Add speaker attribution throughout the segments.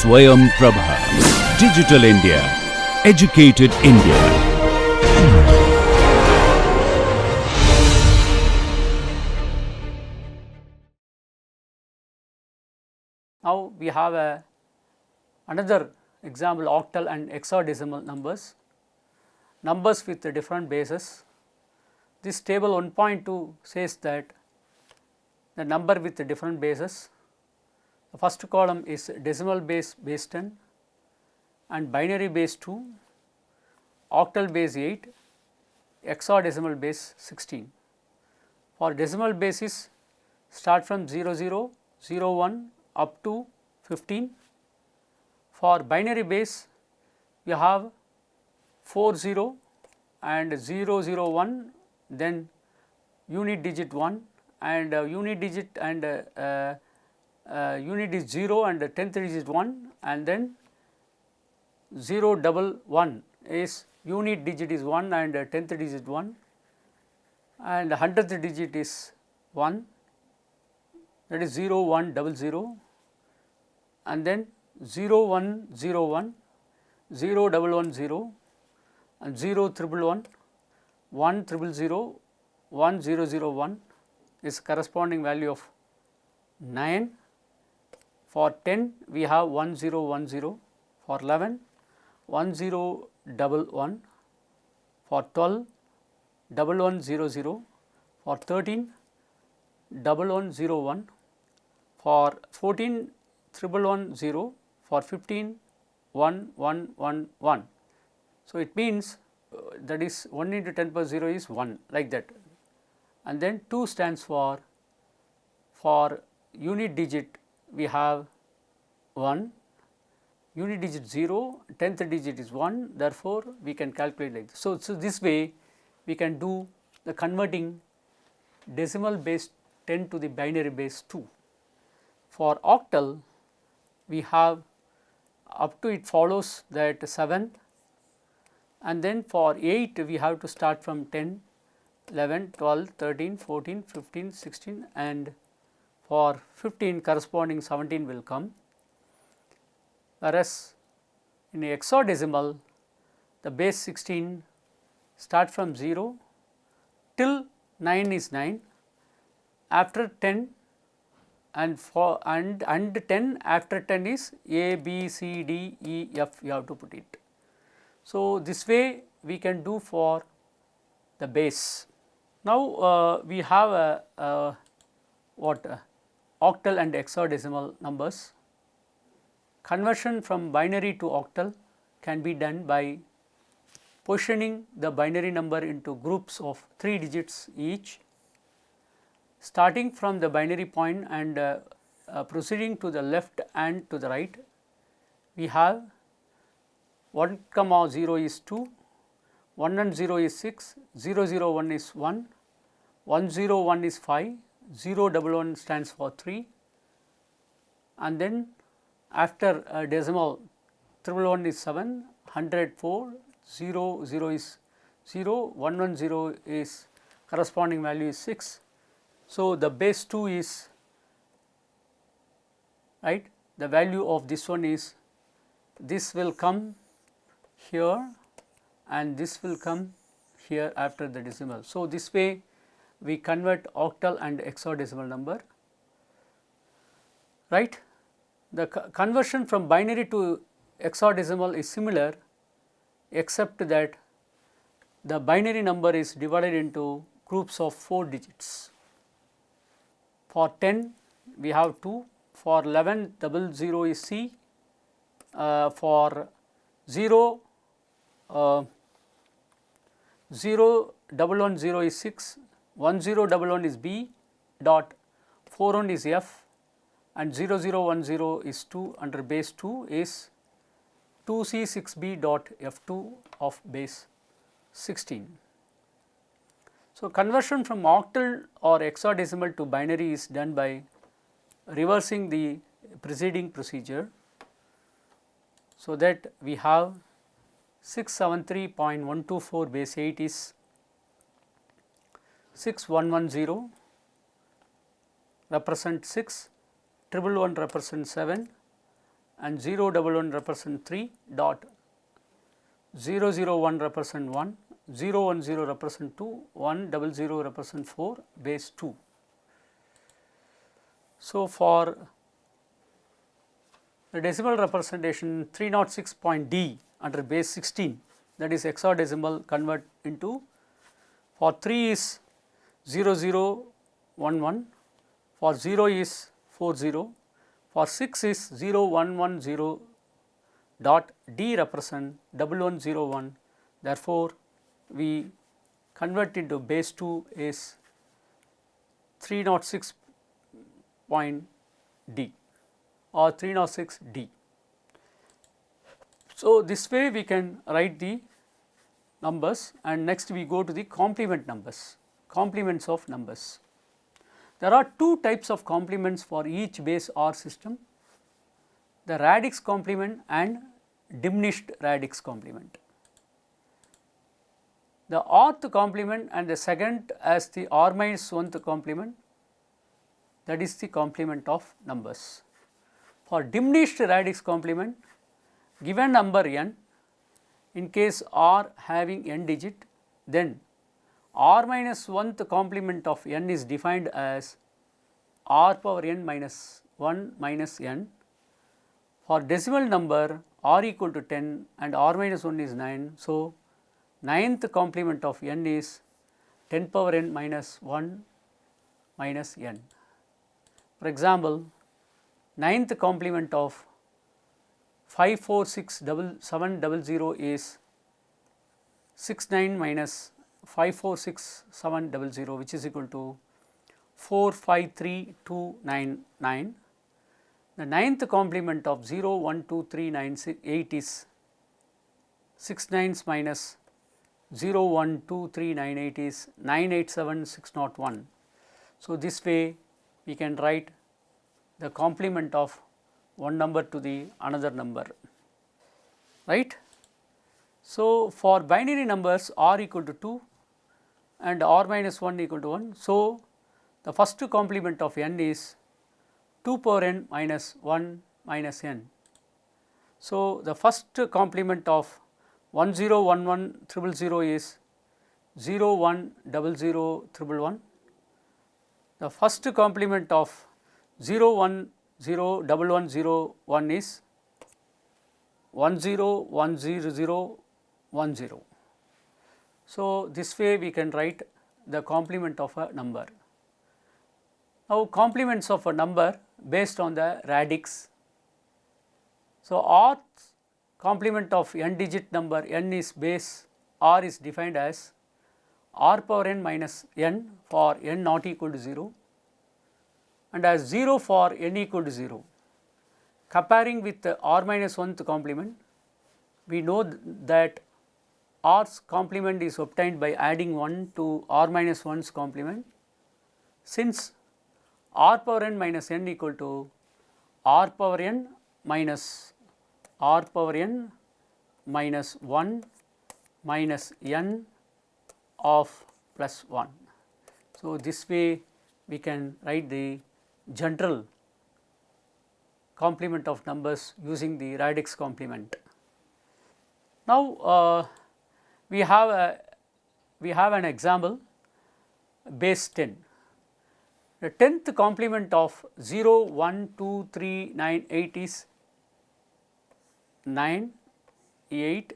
Speaker 1: Swayam Prabha. Digital India. Educated India.
Speaker 2: Now we have another example, octal and hexadecimal numbers, numbers with different bases. This table 1.2 says that the number with different bases, the first column is decimal base 10 and binary base 2, octal base 8, hexadecimal base 16. For decimal bases, start from 00, 01 up to 15. For binary base, you have 40 and 001, then unit digit 1 and unit digit and unit is 0 and 10th digit 1, and then 011 is unit digit is 1 and 10th digit 1, and 100th digit is 1, that is 0100, and then 0101, 0110 and 0111, 1000, 1001 is corresponding value of 9. For 10 we have 1010, for 11 1011, for 12 1100, for 13 1101, for 14 1110, for 15 1111. So, it means that is 1 into 10 power 0 is 1, like that, and then 2 stands for unit digit we have 1, unit digit 0, 10th digit is 1, therefore, we can calculate like this. So, this way we can do the converting decimal base 10 to the binary base 2. For octal, we have up to it follows that 7, and then for 8 we have to start from 10, 11, 12, 13, 14, 15, 16, and for 15 corresponding 17 will come. Whereas, in hexadecimal the base 16 start from 0 till 9 is 9, after 10 and 10 after 10 is A, B, C, D, E, F, you have to put it. So, this way we can do for the base. Now, we have octal and hexadecimal numbers. Conversion from binary to octal can be done by positioning the binary number into groups of 3 digits each, starting from the binary point and proceeding to the left and to the right. We have 1, 0 is 2, 1 and 0 is 6, 001 is 1, 101 is 5, 011 stands for 3, and then after decimal 111 is 7, 104, 00 is 0, 110 is corresponding value is 6. So, the base 2 is right, the value of this one is, this will come here and this will come here after the decimal. So, this way we convert octal and hexadecimal number, right. The conversion from binary to hexadecimal is similar, except that the binary number is divided into groups of 4 digits. For 10 we have 2, for 11 00 is C, for 0 0110 is 6, 1011 is B dot, 41 is F, and 0010 is 2 under base 2 is 2C 6B dot F2 of base 16. So, conversion from octal or hexadecimal to binary is done by reversing the preceding procedure. So, that we have 673.124 base 8 is 6110 represent 6, 111 represents 7, and 011 represent 3 dot 001 represent 1, 010 represent 2, 100 represent 4 base 2. So, for the decimal representation 306 point D under base 16, that is hexadecimal, convert into, for 3 is 0011, for 0 is 40, for 6 is 0110 dot D represent 1101. Therefore, we convert into base 2 is 306 point D or 306 D. So, this way we can write the numbers, and next we go to the complement numbers, complements of numbers. There are two types of complements for each base R system, the radix complement and diminished radix complement. The rth complement and the second as the r minus 1th complement, that is the complement of numbers. For diminished radix complement, given number n, in case r having n digit, then r minus 1th complement of n is defined as r power n minus 1 minus n. For decimal number, r equal to 10 and r minus 1 is 9. So, 9th complement of n is 10 power n minus 1 minus n. For example, 9th complement of 5467700 is 69 minus 546700, which is equal to 453299. The 9th complement of 012398 is 69 minus 012398 is 987601. So, this way we can write the complement of one number to the another number, right. So, for binary numbers r equal to 2 and r minus 1 equal to 1. So, the first complement of n is 2 power n minus 1 minus n. So, the first complement of 101100 is 010011. The first complement of 0101101 is 101010. So, this way we can write the complement of a number. Now, complements of a number based on the radix. So, rth complement of n digit number n is base r is defined as r power n minus n for n not equal to 0 and as 0 for n equal to 0. Comparing with the r minus 1th complement, we know that r's complement is obtained by adding 1 to r minus 1's complement, since r power n minus n equal to r power n minus 1 minus n of plus 1. So, this way we can write the general complement of numbers using the radix complement. Now, we have an example, base 10. The 10th complement of 012398 is 9, 8,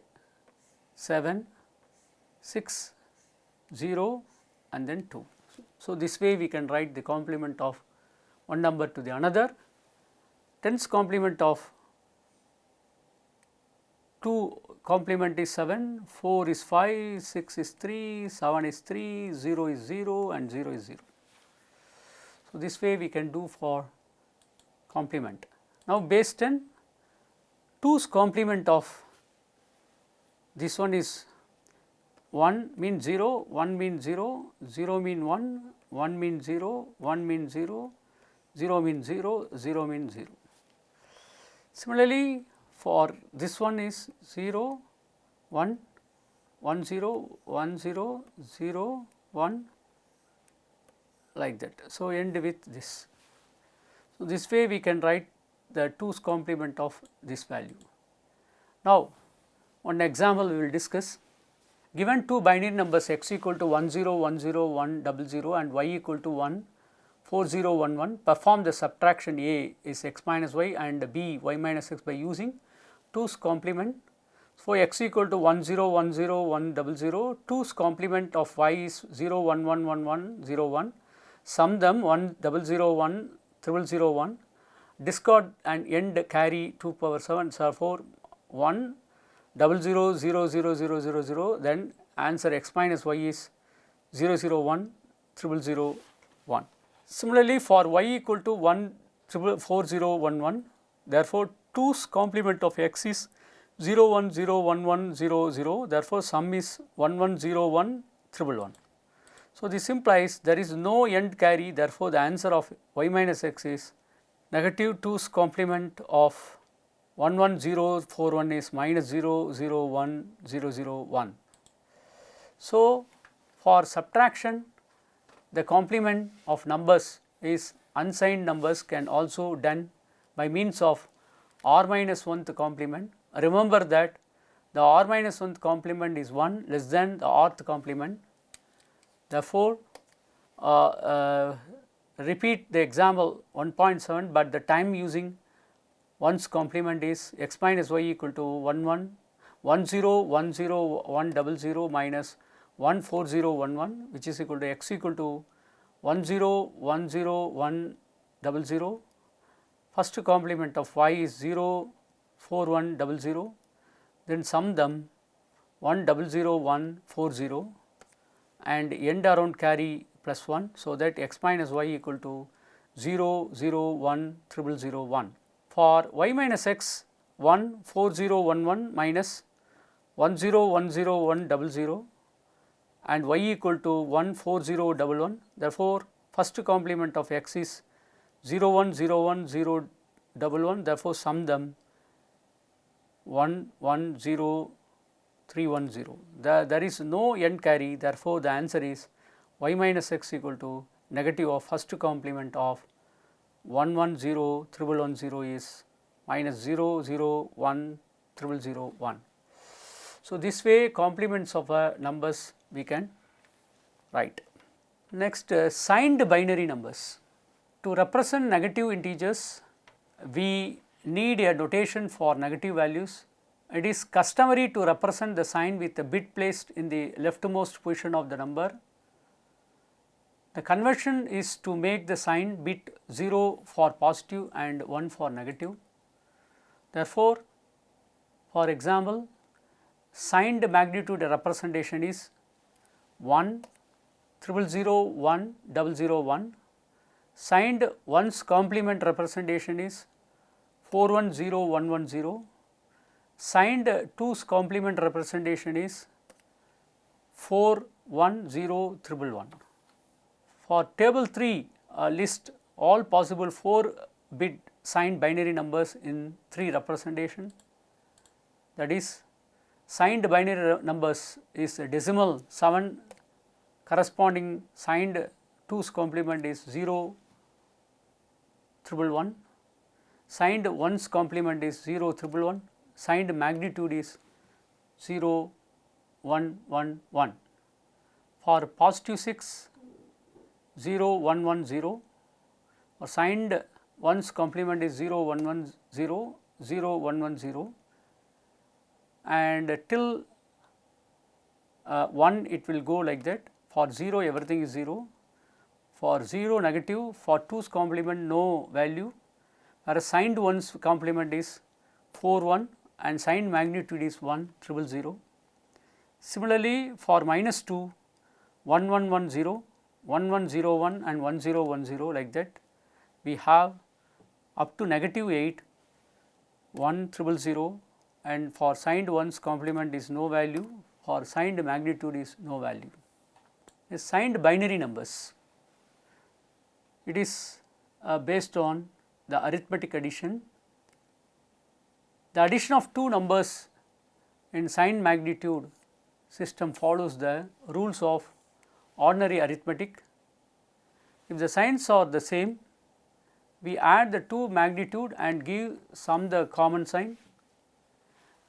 Speaker 2: 7, 6, 0 and then 2. So, this way we can write the complement of one number to the another. 10th complement of 2 complement is 7, 4 is 5, 6 is 3, 7 is 3, 0 is 0 and 0 is 0. So, this way we can do for complement. Now, base 10, 2's complement of this one is 1 means 0, 1 means 0, 0 means 1, 1 means 0, 1 means 0, 0 means 0, 0 means 0. Similarly, for this one is 0, 1, 1 0, 1 0, 0, 1 like that. So, end with this. So, this way we can write the 2's complement of this value. Now, one example we will discuss. Given two binary numbers x equal to 10101000 and y equal to 14011, perform the subtraction a is x minus y and b y minus x by using 2's complement. So, x equal to 1010100, 2's complement of y is 011101, sum them 10010001, discard and end carry 2 power 7, therefore 100000000, then answer x minus y is 0010001. Similarly, for y equal to 14011, therefore 2's complement of x is 01011100, therefore sum is 110111. So, this implies there is no end carry, therefore the answer of y minus x is negative 2's complement of 11041 is minus 001001. So, for subtraction, the complement of numbers is unsigned numbers can also done by means of r minus 1th complement. Remember that the r minus 1th complement is 1 less than the rth complement. Therefore, repeat the example 1.7, but the time using 1's complement is x minus y equal to 1010100 minus 14011, which is equal to x equal to 1010100. First complement of y is 04100, then sum them 100140 and end around carry plus 1. So, that x minus y equal to 0010001. For y minus x, 14011 minus 10100100 and y equal to 14011. Therefore, first complement of x is 0101011, therefore sum them 110310. There is no end carry, therefore the answer is y minus x equal to negative of first complement of 110110 is minus 001001. So, this way complements of numbers we can write. Next, signed binary numbers. To represent negative integers, we need a notation for negative values. It is customary to represent the sign with a bit placed in the leftmost position of the number. The convention is to make the sign bit 0 for positive and 1 for negative. Therefore, for example, signed magnitude representation is 100010001, signed 1's complement representation is 410110, signed 2's complement representation is 410111. For table 3, list all possible 4-bit signed binary numbers in 3 representation, that is signed binary numbers is decimal 7, corresponding signed 2's complement is 01111, signed 1's complement is 01111, signed magnitude is 0111. For positive 6, 0110, or signed 1's complement is 0110, 0110, and till 1 it will go like that. For 0 everything is 0, for 0 negative, for 2's complement no value, whereas signed 1's complement is 41 and signed magnitude is 10000. Similarly, for minus 2, 1110, 1101 and 1010, like that we have up to negative 8, 10000, and for signed 1's complement is no value, for signed magnitude is no value. Signed binary numbers, it is based on the arithmetic addition. The addition of two numbers in signed magnitude system follows the rules of ordinary arithmetic. If the signs are the same, we add the two magnitude and give sum the common sign.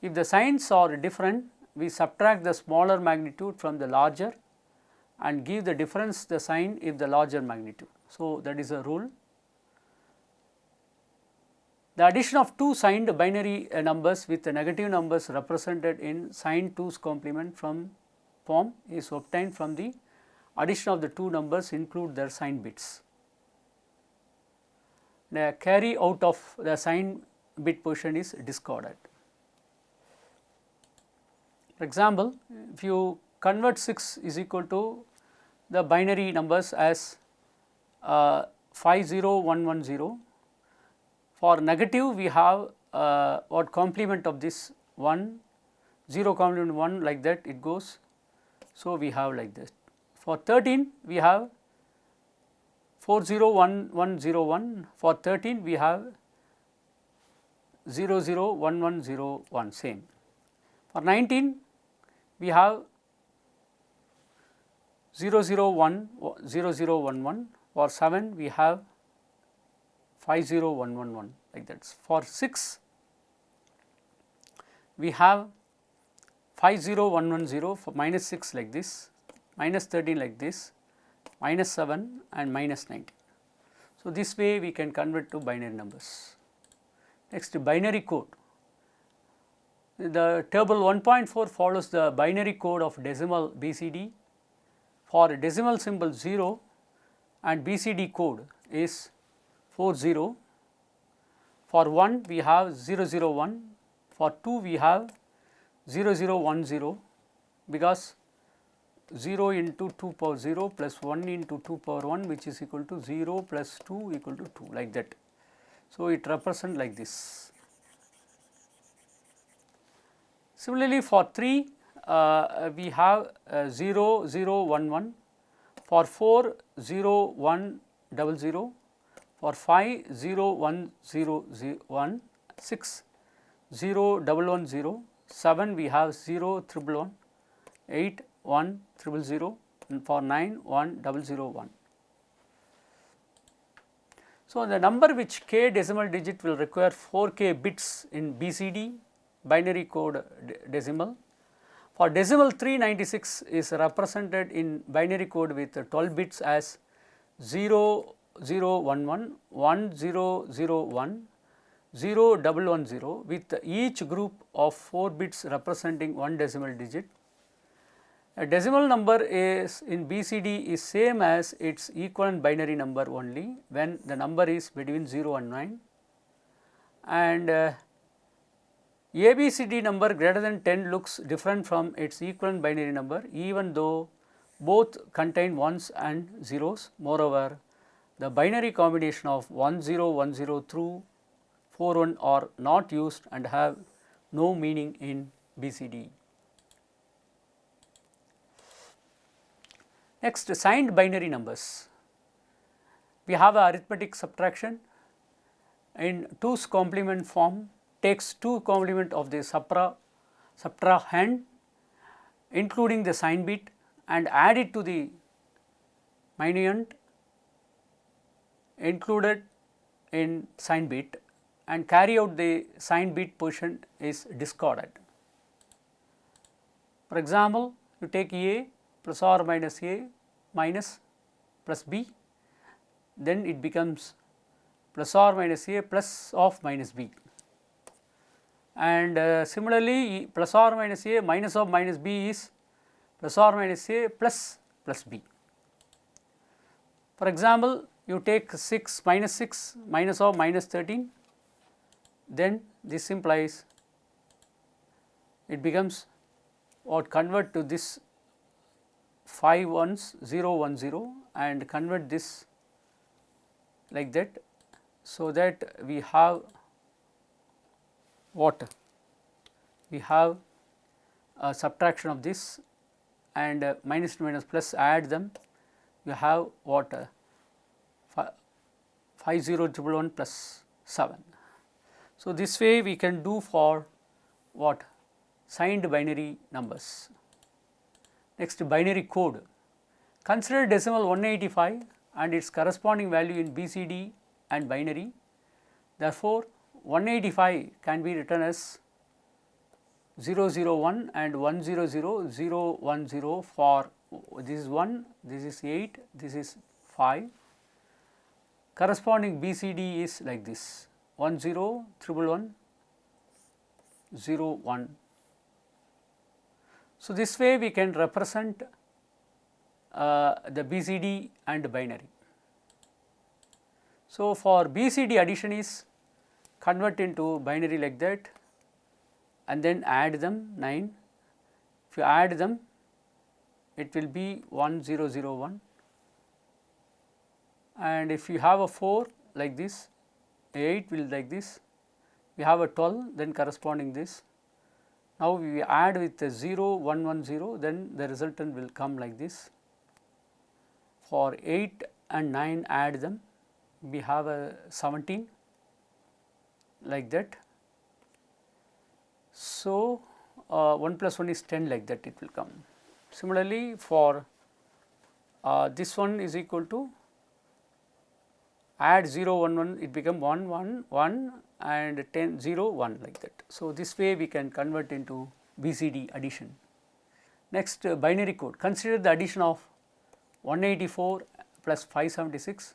Speaker 2: If the signs are different, we subtract the smaller magnitude from the larger and give the difference the sign if the larger magnitude. So, that is a rule. The addition of two signed binary numbers with the negative numbers represented in sign 2's complement form is obtained from the addition of the two numbers include their sign bits. The carry out of the sign bit position is discarded. For example, if you convert 6 is equal to the binary numbers as 50110, for negative we have what complement of this 1, 0 complement 1, like that it goes. So, we have like this. For 13 we have 401101, for 13 we have 001101, same. For 19 we have 0010011, for 7 we have 50111, like that. For 6 we have 50110, for minus 6 like this, minus 13 like this, minus 7 and minus 19. So, this way we can convert to binary numbers. Next, binary code. The table 1.4 follows the binary code of decimal BCD. For decimal symbol 0 and BCD code is 40. For 1 we have 001, for 2 we have 0010, because 0 into 2 power 0 plus 1 into 2 power 1, which is equal to 0 plus 2 equal to 2, like that. So, it represents like this. Similarly, for 3 we have 0011, for 4 0100, for 5 0101, 6 0110, 7 we have 0111, 8 1000, and for 9 1001. So, the number which k decimal digit will require 4k bits in BCD binary code decimal. For decimal 396 is represented in binary code with 12 bits as 0011, 1001, 0110, with each group of 4 bits representing one decimal digit. A decimal number is in BCD is same as its equivalent binary number only when the number is between 0 and 9, and ABCD number greater than 10 looks different from its equivalent binary number, even though both contain ones and zeros. Moreover, the binary combination of 1010 through 41 are not used and have no meaning in BCD. Next, signed binary numbers. We have a arithmetic subtraction in 2's complement form, takes 2 complement of the subtrahend including the sign bit and add it to the minuend included in sign bit, and carry out the sign bit position is discarded. For example, you take A plus or minus A minus plus B, then it becomes plus or minus A plus of minus B, and similarly plus or minus A minus of minus B is plus or minus A plus B. For example, you take 6 minus of minus 13, then this implies it becomes what, convert to this 5 ones 010 and convert this like that, so that we have what, we have a subtraction of this and minus to minus plus, add them, you have what, 50111 plus 7. So, this way we can do for what, signed binary numbers. Next, binary code. Consider decimal 185 and its corresponding value in BCD and binary. Therefore, 185 can be written as 001 and 100 for this is 1, this is 8, this is 5. Corresponding BCD is like this 10 111 01. So, this way we can represent the BCD and binary. So, for BCD addition is convert into binary like that and then add them 9. If you add them, it will be 1001, and if you have a 4 like this, 8 will like this, we have a 12, then corresponding this. Now, we add with the 0110, then the resultant will come like this. For 8 and 9 add them, we have a 17 like that. So, 1 plus 1 is 10 like that it will come. Similarly, for this one is equal to add 0 1 1, it become 1 1 1 and 10 0 1 like that. So, this way we can convert into BCD addition. Next, binary code. Consider the addition of 184 plus 576.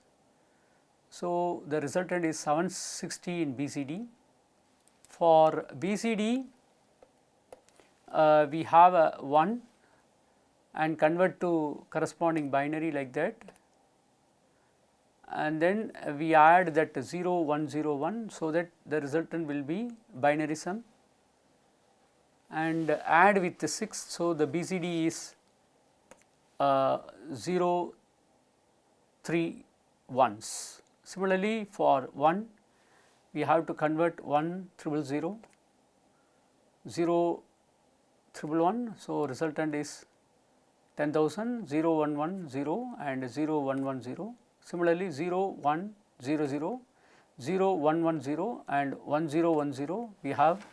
Speaker 2: So, the resultant is 760 in BCD. For BCD, we have a 1 and convert to corresponding binary like that, and then we add that 0101, so that the resultant will be binary sum, and add with the 6. So, the BCD is 0 3 ones. Similarly, for 1 we have to convert 1 0 0 0 111. So, resultant is 10,000, 0 1 1 0 and 0 1 1 0. Similarly, 0 1 0 0, 0 1 1 0 and 1 0 1 0, we have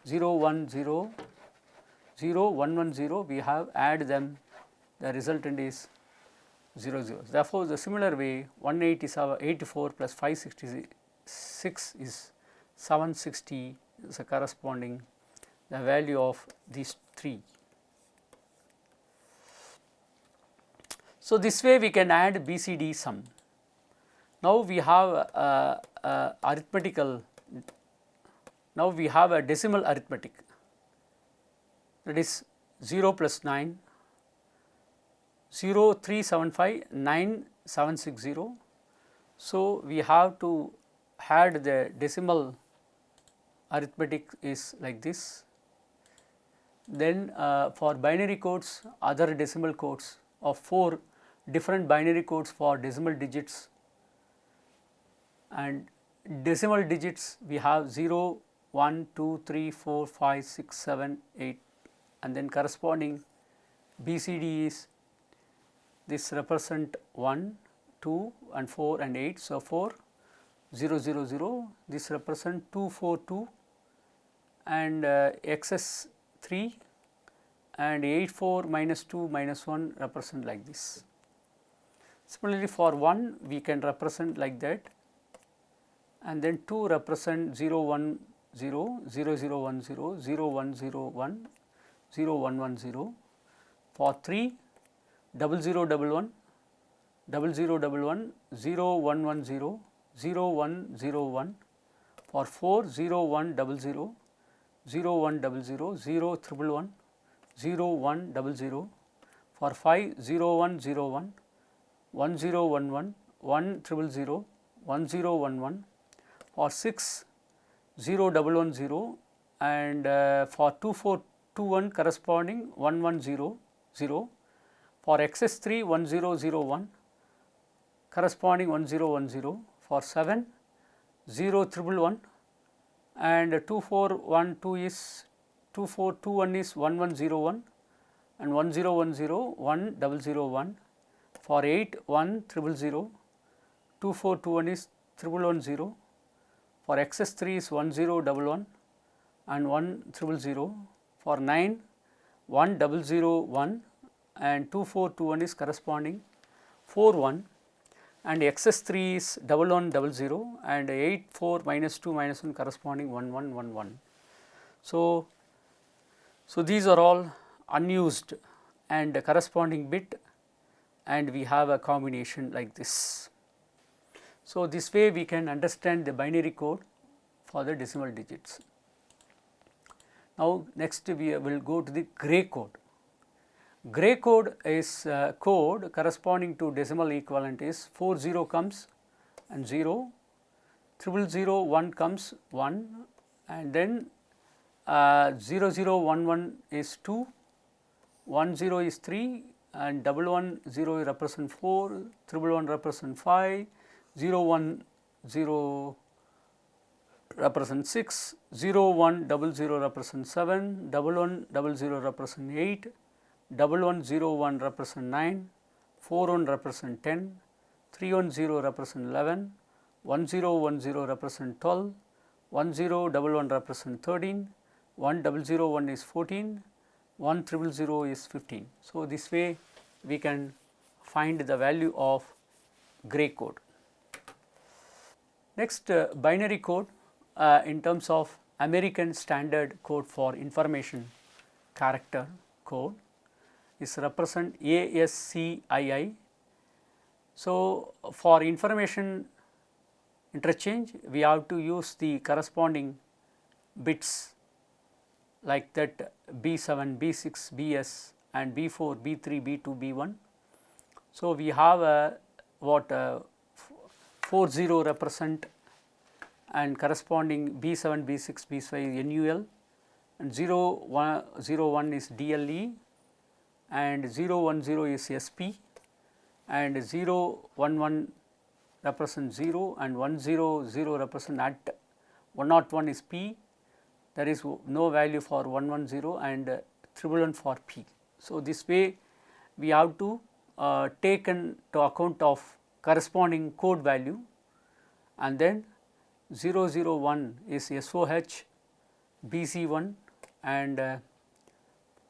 Speaker 2: 0 1 0, 0 1 1 0, we have add them, the resultant is 0 0. Therefore, the similar way 184 plus 566 is 760 is a corresponding the value of these 3. So, this way we can add BCD sum. Now, we have arithmetical, now we have a decimal arithmetic, that is 0 plus 9, 0 375 9760. So, we have to add the decimal arithmetic is like this. Then for binary codes, other decimal codes of 4 different binary codes for decimal digits, and decimal digits we have 0 1 2 3 4 5 6 7 8, and then corresponding BCD is this represent 1 2 and 4 and 8. So, 4 0 0 0, this represent 2 4 2 and excess 3 and 8 4 minus 2 minus 1 represent like this. Similarly, for 1 we can represent like that, and then 2 represent 0 1 0, 0 0 1 0, 0 1 0 1, 0 1 1 0. For 3 0 0 1 1, 0 0 1 1, 0 1 1 0, 0 1 0 1. For 4 0 1 0 0, 0 1 0 0, 0 1 1, 0 1 0 0. For 5 0 1 0 1, 1 0 1 1, 1 0 0, 1 0 1 1. For 6 0 1 1 0, and for 2 4 2 1 corresponding 1 1 0 0. For excess 3 1 0 0 1 corresponding 1 0 1 0. For 7 0 1 1 and 2 4 1 2 is 2 4 2 1 is 1 1 0 1 and 1 0 1 0 1 0 0 1. For 8 1 0 0, 2 4 2 1 is 1 1 0. For excess 3 is 1 0 1 1 and 1 0 0. For 9 1 0 0 1 and 2 4 2 1 is corresponding 4 1, and XS3 is 1100 and 84 minus 2 minus 1 corresponding 1111. So these are all unused and corresponding bit, and we have a combination like this. So this way we can understand the binary code for the decimal digits. Now next we will go to the gray code. Gray code is code corresponding to decimal equivalent is 40 comes and 0, 0001 comes 1, and then 0011 is 2, 10 is 3, and 110 represent 4, 111 represent 5, 010 represent 6, 0100 represent 7, 1100 represent 8, 1101 represent 9, 41 represent 10, 310 represent 11, 1010 represent 12, 1011 represent 13, 1001 is 14, 1000 is 15. So this way we can find the value of gray code. Next, binary code in terms of American Standard Code for Information Character Code is represent ASCII. So for information interchange we have to use the corresponding bits like that B7, B6, BS and B4, B3, B2, B1. So we have a 40 represent and corresponding B7, B6, B5 NUL, and 01 is DLE, and 010 is SP, and 011 represent 0 and 100 represent at 101 is P, there is no value for 110 and 111 for P. So this way we have to take into account of corresponding code value, and then 001 is SOH BC1 and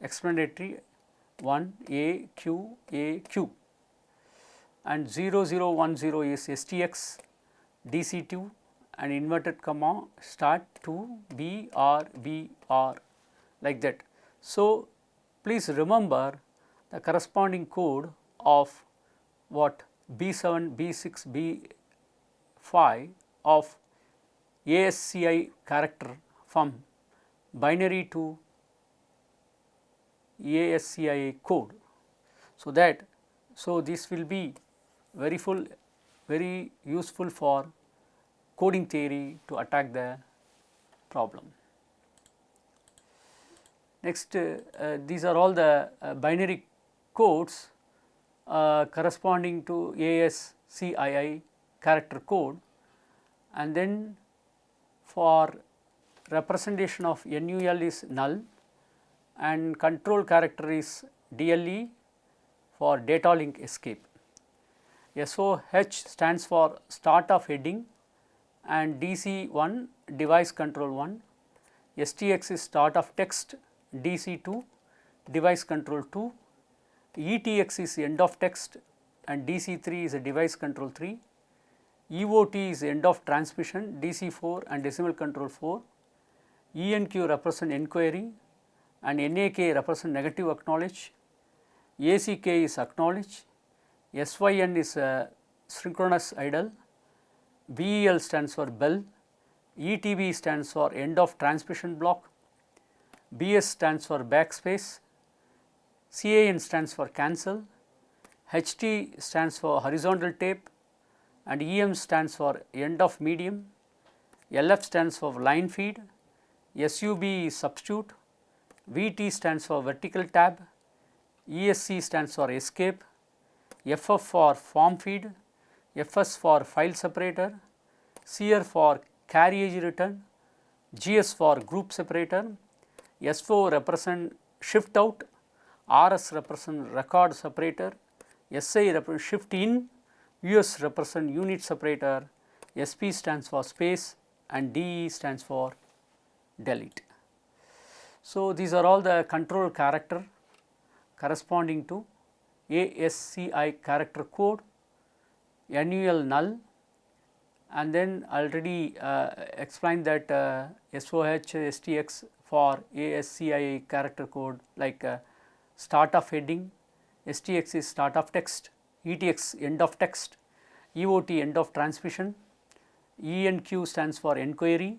Speaker 2: explanatory 1 AQ, and 0010 is STX DC2 and inverted comma start to BR like that. So please remember the corresponding code of what B7, B6, B5 of ASCII character from binary to ASCII code. So this will be very useful for coding theory to attack the problem. Next, these are all the binary codes corresponding to ASCII character code, and then for representation of NUL is null and control character is DLE for data link escape. SOH stands for start of heading and DC1 device control 1, STX is start of text, DC2 device control 2, ETX is end of text and DC3 is a device control 3, EOT is end of transmission, DC4 and decimal control 4, ENQ represent enquiry and NAK represent negative acknowledge, ACK is acknowledge, SYN is synchronous idle, BEL stands for bell, ETB stands for end of transmission block, BS stands for backspace, CAN stands for cancel, HT stands for horizontal tape, and EM stands for end of medium, LF stands for line feed, SUB is substitute, VT stands for vertical tab, ESC stands for escape, FF for form feed, FS for file separator, CR for carriage return, GS for group separator, S4 represent shift out, RS represent record separator, SI represent shift in, US represent unit separator, SP stands for space and DE stands for delete. So these are all the control character corresponding to ASCII character code. NUL null, and then already explained that SOH STX for ASCII character code, like start of heading, STX is start of text, ETX end of text, EOT end of transmission, ENQ stands for enquiry,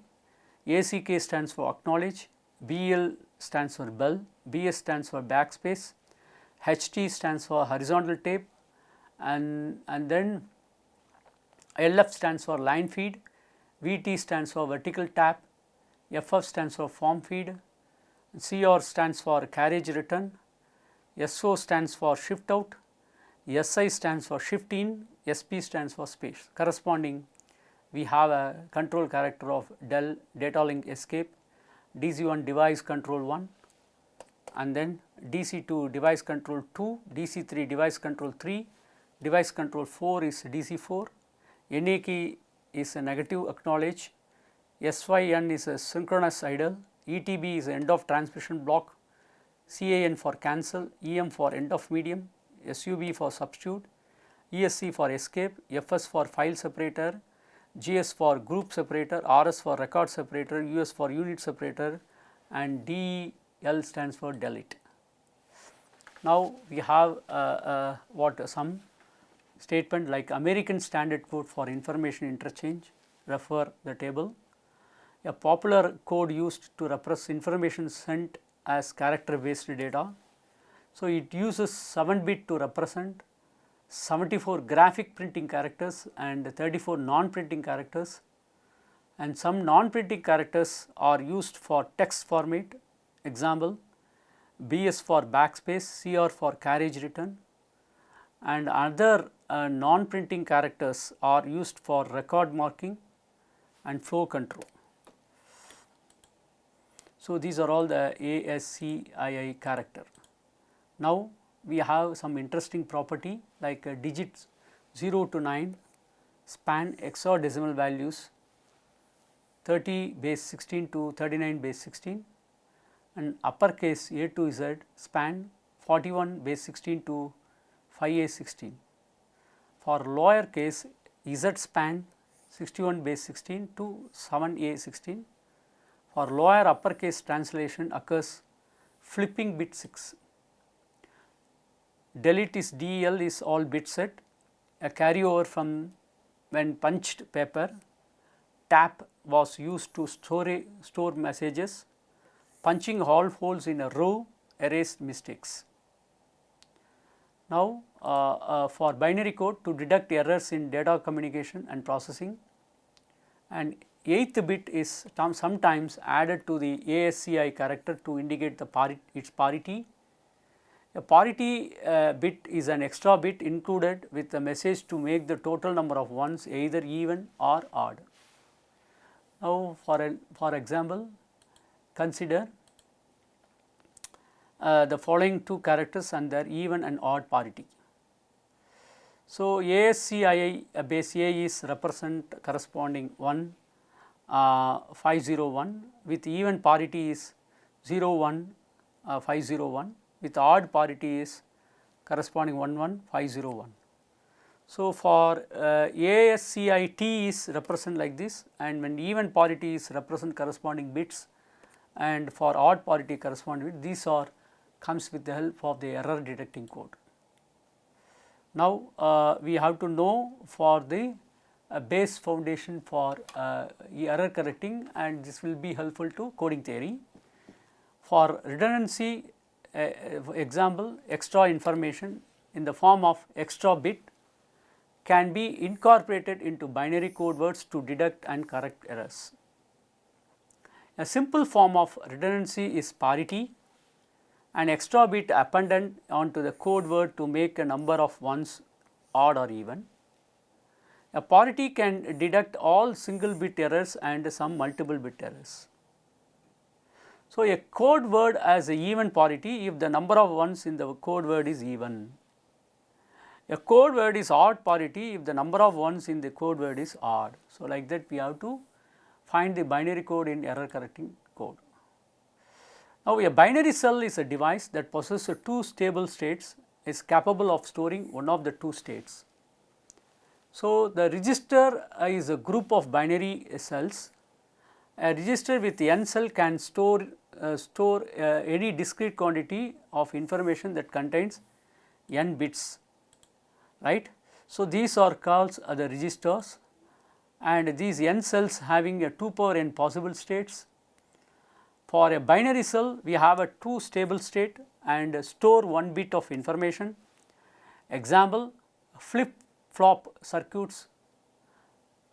Speaker 2: ACK stands for acknowledge, BL stands for bell, BS stands for backspace, HT stands for horizontal tape, and then LF stands for line feed, VT stands for vertical tap, FF stands for form feed, CR stands for carriage return, SO stands for shift out, SI stands for shift in, SP stands for space. Corresponding, we have a control character of del data link escape, DC1 device control 1, and then DC2 device control 2, DC3 device control 3, device control 4 is DC4, NA key is a negative acknowledge, SYN is a synchronous idle, ETB is end of transmission block, CAN for cancel, EM for end of medium, SUB for substitute, ESC for escape, FS for file separator, GS for group separator, RS for record separator, US for unit separator, and DL stands for delete. Now, we have some statement like American Standard Code for Information Interchange, refer the table. A popular code used to represent information sent as character based data. So, it uses 7-bit to represent 74 graphic printing characters and 34 non-printing characters, and some non-printing characters are used for text format. Example, BS for backspace, CR for carriage return, and other non-printing characters are used for record marking and flow control. So, these are all the ASCII character. Now, we have some interesting property like digits 0 to 9 span hexadecimal values 30 base 16 to 39 base 16, and uppercase A to Z span 41 base 16 to 5A 16. For lower case Z span 61 base 16 to 7A 16. For lower uppercase translation occurs flipping bit 6. Delete is DEL is all bit set, a carryover from when punched paper, tap was used to store messages, punching all holes in a row erased mistakes. Now, for binary code to detect errors in data communication and processing, and 8th bit is sometimes added to the ASCII character to indicate its parity. A parity bit is an extra bit included with the message to make the total number of ones either even or odd. Now, for example, consider the following two characters and their even and odd parity. So, ASCII base A is represent corresponding 1 501 with even parity is 01 501 with odd parity is corresponding 11 501. So, for ASCII T is represent like this, and when even parity is represent corresponding bits, and for odd parity corresponding bit, these are comes with the help of the error detecting code. Now, we have to know for the base foundation for error correcting, and this will be helpful to coding theory. For redundancy, example, extra information in the form of extra bit can be incorporated into binary code words to detect and correct errors. A simple form of redundancy is parity, an extra bit appended onto the code word to make a number of ones odd or even. A parity can detect all single bit errors and some multiple bit errors. So, a code word has a even parity if the number of ones in the code word is even. A code word is odd parity if the number of ones in the code word is odd. So, like that we have to find the binary code in error correcting code. Now, a binary cell is a device that possesses two stable states, is capable of storing one of the two states. So, the register is a group of binary cells. A register with n cell can store any discrete quantity of information that contains n bits, right. So, these are called the registers, and these n cells having a 2 power n possible states. For a binary cell, we have a 2 stable state and store 1 bit of information. Example, flip flop circuits,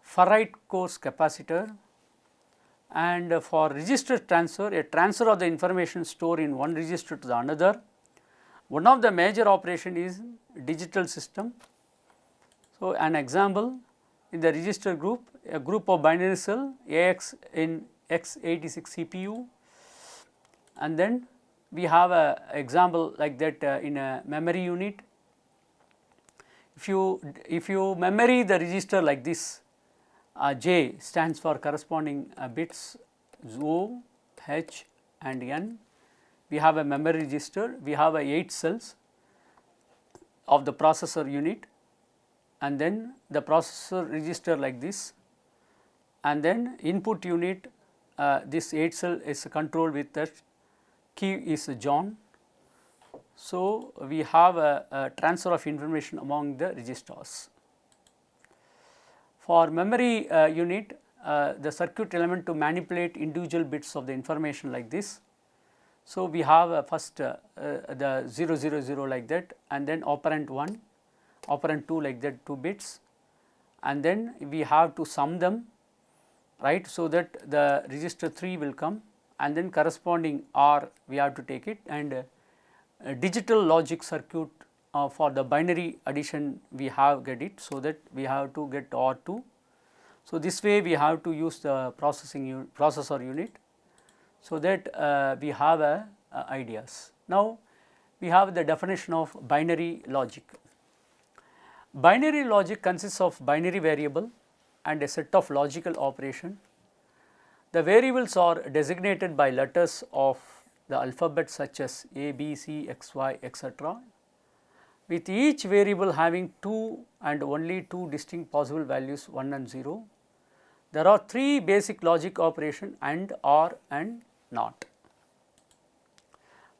Speaker 2: ferrite course capacitor, and for register transfer, a transfer of the information stored in one register to the another. One of the major operation is digital system. So, an example, in the register group, a group of binary cell AX in x86 CPU, and then we have a example like that in a memory unit. If you memory the register like this, J stands for corresponding bits O, H and N. We have a memory register, we have 8 cells of the processor unit, and then the processor register like this, and then input unit, this 8 cell is controlled with that key is John. So, we have a transfer of information among the registers. For memory unit, the circuit element to manipulate individual bits of the information like this. So, we have first the 0 0 0 like that, and then operand 1, operand 2 like that 2 bits, and then we have to sum them, right. So, that the register 3 will come, and then corresponding OR we have to take it, and digital logic circuit for the binary addition we have get it. So, that we have to get OR2. So, this way we have to use the processor unit. So, that we have ideas. Now, we have the definition of binary logic. Binary logic consists of binary variable and a set of logical operation. The variables are designated by letters of the alphabet such as A, B, C, X, Y, etc., with each variable having 2 and only 2 distinct possible values 1 and 0. There are 3 basic logic operations AND, OR and NOT.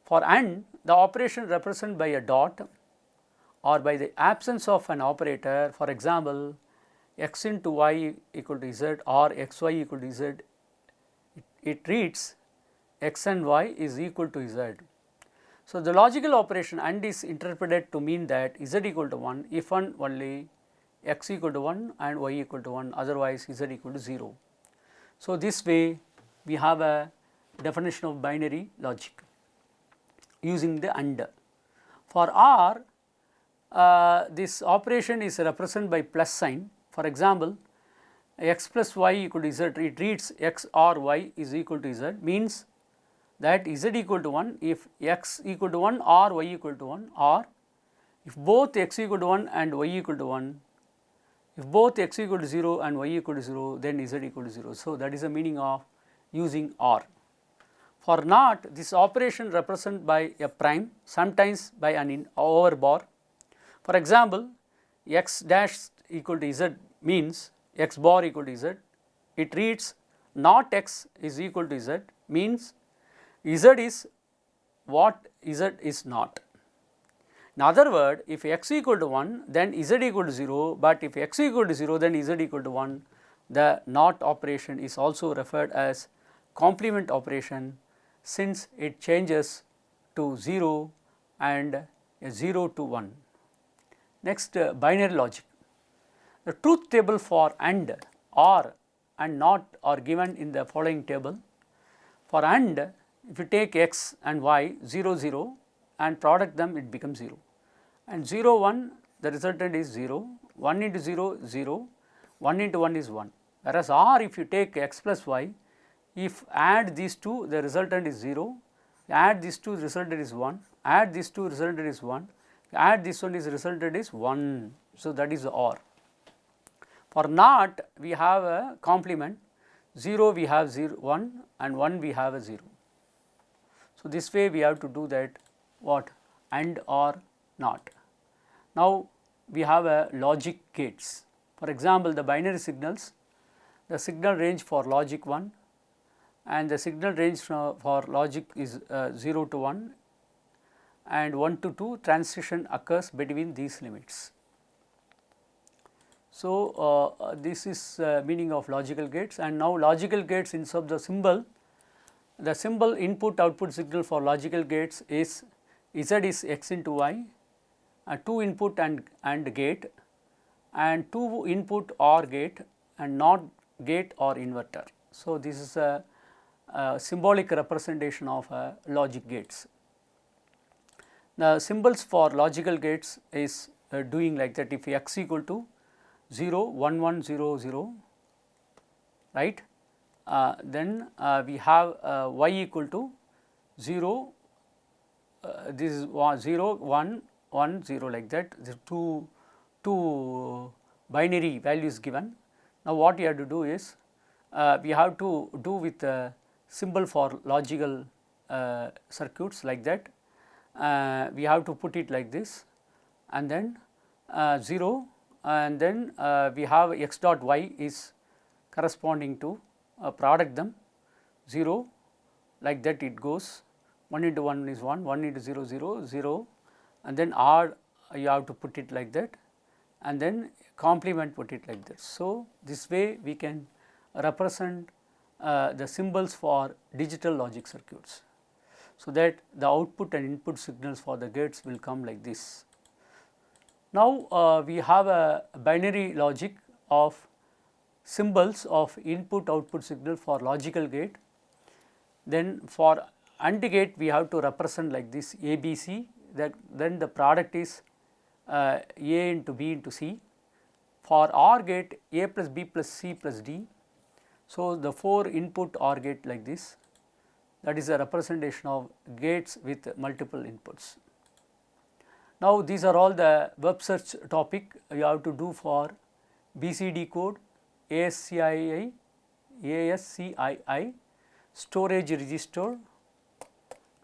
Speaker 2: For AND, the operation represented by a dot or by the absence of an operator. For example, x into y equal to z or xy equal to z, it reads x and y is equal to z. So, the logical operation AND is interpreted to mean that z equal to 1 if and only x equal to 1 and y equal to 1, otherwise z equal to 0. So, this way we have a definition of binary logic using the AND. For OR, this operation is represented by plus sign. For example, x plus y equal to z, it reads x or y is equal to z, means that z equal to 1 if x equal to 1 or y equal to 1, or if both x equal to 1 and y equal to 1, if both x equal to 0 and y equal to 0, then z equal to 0. So, that is the meaning of using OR. For NOT, this operation represented by a prime, sometimes by an over bar. For example, x dash equal to z means x bar equal to z, it reads not x is equal to z, means z is what z is not. In other words, if x equal to 1, then z equal to 0, but if x equal to 0, then z equal to 1. The NOT operation is also referred as complement operation, since it changes to 0 and 0 to 1. Next, binary logic. The truth table for AND, OR and NOT are given in the following table. For AND, if you take x and y 0 0 and product them, it becomes 0, and 0 1 the resultant is 0, 1 into 0 0, 1 into 1 is 1. Whereas OR, if you take x plus y, if add these two, the resultant is 0, add these two, resultant is 1, add these two, resultant is 1, add this one, is resultant is 1. So, that is the OR. For NOT, we have a complement, 0 we have 0 1 and 1 we have a 0. So, this way we have to do that what AND or NOT. Now, we have a logic gates. For example, the binary signals, the signal range for logic 1 and the signal range for logic is 0 to 1 and 1 to 2 transition occurs between these limits. So, this is meaning of logical gates, and now logical gates instead of the symbol input output signal for logical gates is Z is X into Y, 2 input and gate, and 2 input OR gate and NOT gate or inverter. So, this is a symbolic representation of logic gates. The symbols for logical gates is doing like that. If X equal to 0 1 1 0 0, right, then we have Y equal to 0, this is 0 1 1 0 like that, the two binary values given. Now, what we have to do is we have to do with the symbol for logical circuits like that. We have to put it like this and then 0, and then we have x dot y is corresponding to product them 0 like that, it goes 1 into 1 is 1, 1 into 0 0 0, and then R you have to put it like that and then complement put it like this. So, this way we can represent the symbols for digital logic circuits, so that the output and input signals for the gates will come like this. Now, we have a binary logic of symbols of input output signal for logical gate. Then for AND gate we have to represent like this ABC, that then the product is A into B into C. For OR gate A plus B plus C plus D. So, the 4 input OR gate like this, that is a representation of gates with multiple inputs. Now, these are all the web search topic you have to do for BCD code, ASCII, storage register,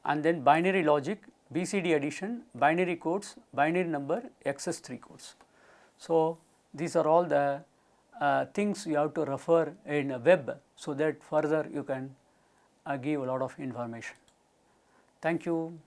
Speaker 2: and then binary logic, BCD addition, binary codes, binary number, XS3 codes. So, these are all the things you have to refer in a web, so that further you can give a lot of information. Thank you.